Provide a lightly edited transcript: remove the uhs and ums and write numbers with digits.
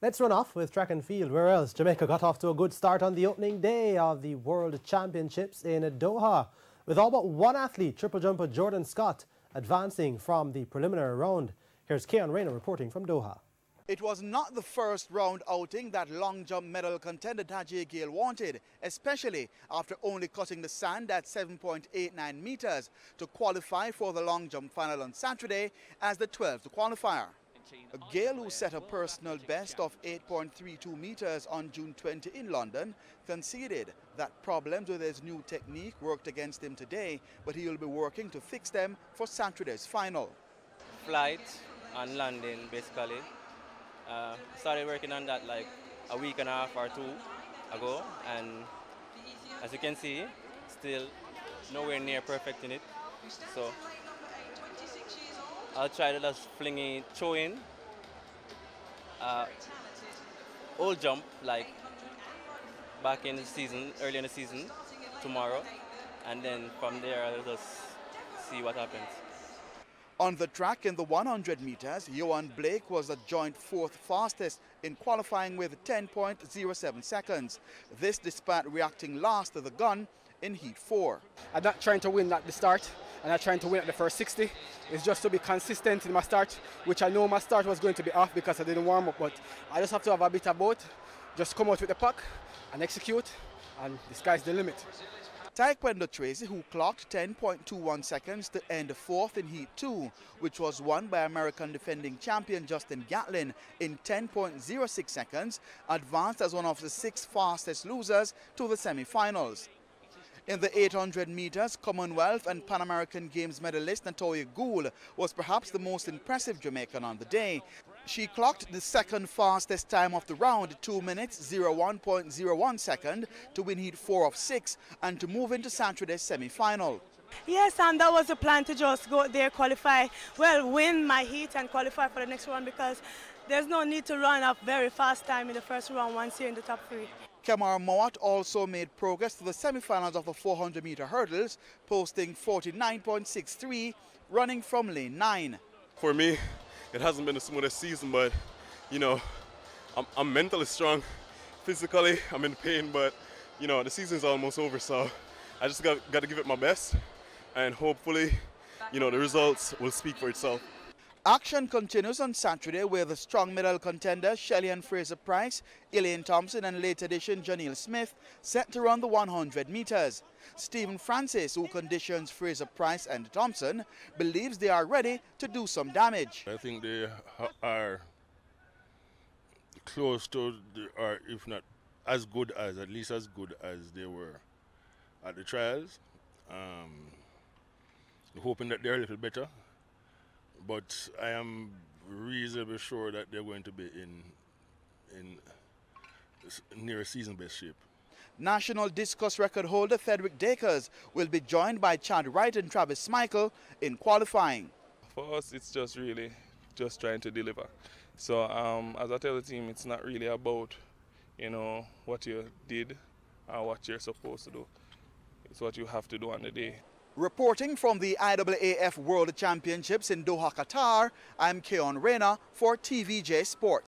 Let's run off with track and field, where else Jamaica got off to a good start on the opening day of the World Championships in Doha, with all but one athlete, triple jumper Jordan Scott, advancing from the preliminary round. Here's Keon Rayner reporting from Doha. It was not the first round outing that long jump medal contender TVJ Gale wanted, especially after only cutting the sand at 7.89 meters to qualify for the long jump final on Saturday as the 12th qualifier. Gale, who set a personal best of 8.32 meters on June 20 in London, conceded that problems with his new technique worked against him today, but he will be working to fix them for Saturday's final. Flight and landing, basically. Started working on that like a week and a half or two ago, and as you can see, still nowhere near perfecting it. So I'll try to just fling it, throw in, old jump like back in the season, early in the season, tomorrow, and then from there I'll just see what happens. On the track in the 100 meters, Johan Blake was the joint fourth fastest in qualifying with 10.07 seconds. This despite reacting last to the gun in Heat 4. I'm not trying to win at the start. I'm not trying to win at the first 60. It's just to be consistent in my start, which I know my start was going to be off because I didn't warm up, but I just have to have a bit of both. Just come out with the puck and execute, and the sky's the limit. Taekwondo Tracy, who clocked 10.21 seconds to end fourth in Heat 2, which was won by American defending champion Justin Gatlin in 10.06 seconds, advanced as one of the 6 fastest losers to the semi-finals. In the 800 meters, Commonwealth and Pan American Games medalist Natoya Gould was perhaps the most impressive Jamaican on the day. She clocked the second fastest time of the round, 2 minutes 01.01 second, to win Heat 4 of 6 and to move into Saturday's semi-final. Yes, and that was the plan, to just go there, qualify, well, win my heat and qualify for the next round, because there's no need to run a very fast time in the first round once you're in the top 3. Kemar Mowat also made progress to the semi-finals of the 400-meter hurdles, posting 49.63, running from lane 9. For me, it hasn't been the smoothest season, but, you know, I'm mentally strong. Physically, I'm in pain, but, you know, the season's almost over, so I just got to give it my best, and hopefully, you know, the results will speak for itself. Action continues on Saturday with the strong medal contender Shelley and Fraser Price, Elaine Thompson and late addition Janelle Smith set to run the 100 meters. Stephen Francis, who conditions Fraser Price and Thompson, believes they are ready to do some damage. I think they are close to, or if not as good as, at least as good as they were at the trials. Hoping that they're a little better. But I am reasonably sure that they're going to be in near season best shape. National discus record holder Frederick Dakers will be joined by Chad Wright and Travis Michael in qualifying. For us, it's just really just trying to deliver. So as I tell the team, it's not really about, you know, what you did or what you're supposed to do. It's what you have to do on the day. Reporting from the IAAF World Championships in Doha, Qatar, I'm Keon Rayner for TVJ Sport.